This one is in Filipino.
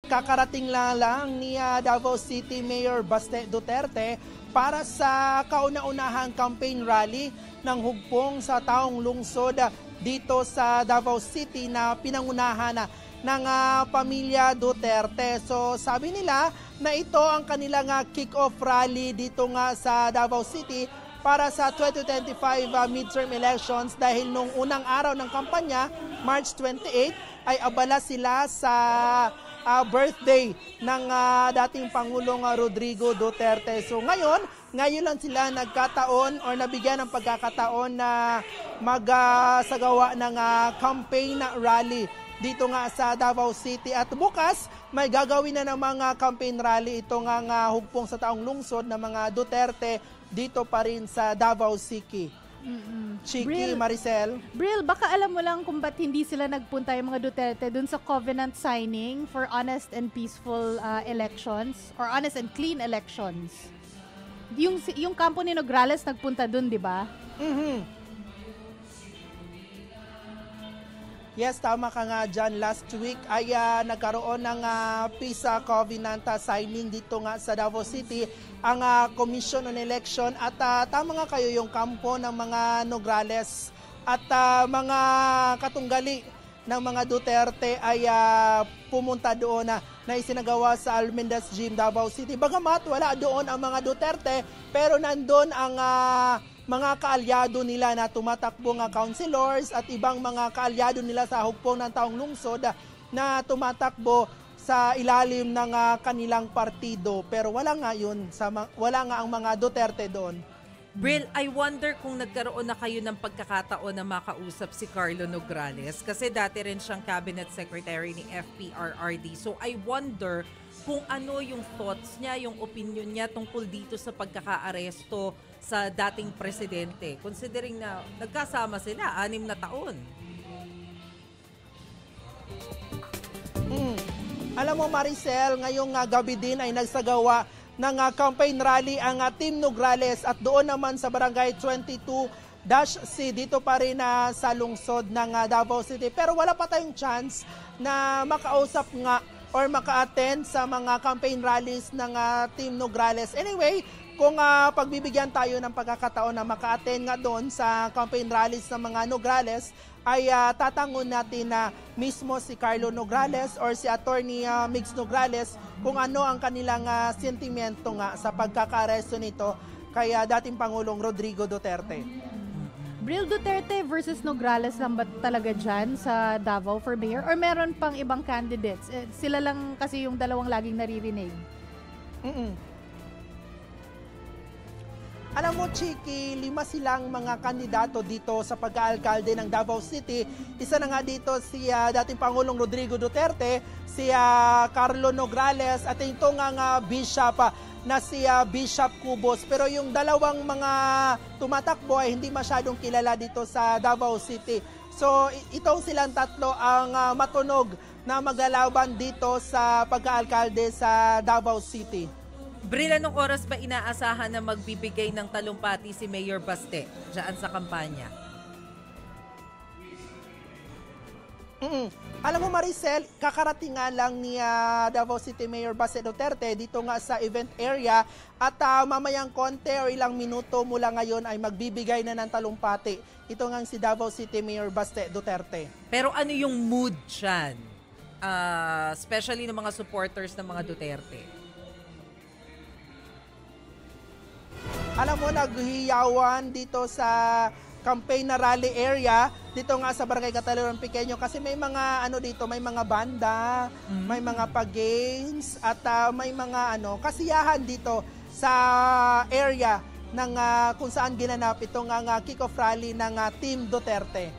kakarating lang ni Davao City Mayor Baste Duterte para sa kauna-unahang campaign rally ng hugpong sa taong lungsod dito sa Davao City na pinangunahan ng pamilya Duterte. So sabi nila na ito ang kanilang kick-off rally dito nga sa Davao City para sa 2025 midterm elections dahil nung unang araw ng kampanya, March 28, ay abala sila sa birthday ng dating Pangulong Rodrigo Duterte. So ngayon lang sila nagkataon or nabigyan ng pagkakataon na magsagawa ng campaign rally dito nga sa Davao City. At bukas, may gagawin na ng mga campaign rally ito nga hugpong sa taong lungsod ng mga Duterte dito pa rin sa Davao City. Chiki, Maricel. Bril, baka alam mo lang kung ba't hindi sila nagpunta yung mga Duterte dun sa covenant signing for honest and peaceful elections or honest and clean elections. Yung kampo ni Nograles nagpunta dun, di ba? Yes, tama ka nga dyan. Last week ay nagkaroon ng peace covenant signing dito nga sa Davao City ang Commission on Election at tama nga kayo yung kampo ng mga Nograles at mga katunggali ng mga Duterte ay pumunta doon na isinagawa sa Almendas Gym, Davao City. Bagamat wala doon ang mga Duterte pero nandun ang mga kaalyado nila na tumatakbo nga councilors at ibang mga kaalyado nila sa hugpong ng taong lungsod na tumatakbo sa ilalim ng kanilang partido. Pero wala nga ang mga Duterte doon. Bril, I wonder kung nagkaroon na kayo ng pagkakataon na makausap si Carlo Nograles kasi dati rin siyang cabinet secretary ni FPRRD. So I wonder kung ano yung thoughts niya, yung opinion niya tungkol dito sa pagkakaaresto sa dating presidente. Considering na nagkasama sila, 6 na taon. Alam mo Maricel, ngayong gabi din ay nagsagawa ng campaign rally ang Team Nograles at doon naman sa Barangay 22-C dito pa rin sa lungsod ng Davao City. Pero wala pa tayong chance na makausap nga or maka-attend sa mga campaign rallies ng Team Nograles. Anyway, kung pagbibigyan tayo ng pagkakataon na maka-attend nga doon sa campaign rallies ng mga Nograles, ay tatangon natin na mismo si Carlo Nograles or si Attorney Migs Nograles kung ano ang kanilang sentimento nga sa pagkakaresto nito kay dating Pangulong Rodrigo Duterte. Bril, Duterte versus Nograles lang ba talaga dyan sa Davao for mayor? Or meron pang ibang candidates? Sila lang kasi yung dalawang laging naririnig. Alam mo, Chiki, 5 silang mga kandidato dito sa pagka-alkalde ng Davao City. Isa na nga dito si dating Pangulong Rodrigo Duterte, si Carlo Nograles, at ito nga bishop na si Bishop Cubos. Pero yung dalawang mga tumatakbo ay hindi masyadong kilala dito sa Davao City. So itong silang tatlo ang matunog na maglalaban dito sa pagka-alkalde sa Davao City. Bril, anong oras ba inaasahan na magbibigay ng talumpati si Mayor Baste dyan sa kampanya? Alam mo Maricel, kakarating nga lang ni Davao City Mayor Baste Duterte dito nga sa event area at mamayang konti o ilang minuto mula ngayon ay magbibigay na ng talumpati. Ito nga si Davao City Mayor Baste Duterte. Pero ano yung mood dyan? Especially ng mga supporters ng mga Duterte? Alam mo, naghiyawan dito sa campaign na rally area dito nga sa Barangay Cataluran Pequeño kasi may mga dito, may mga banda, may mga pag-games at may mga kasiyahan dito sa area ng kung saan ginanap itong kick-off rally ng Team Duterte.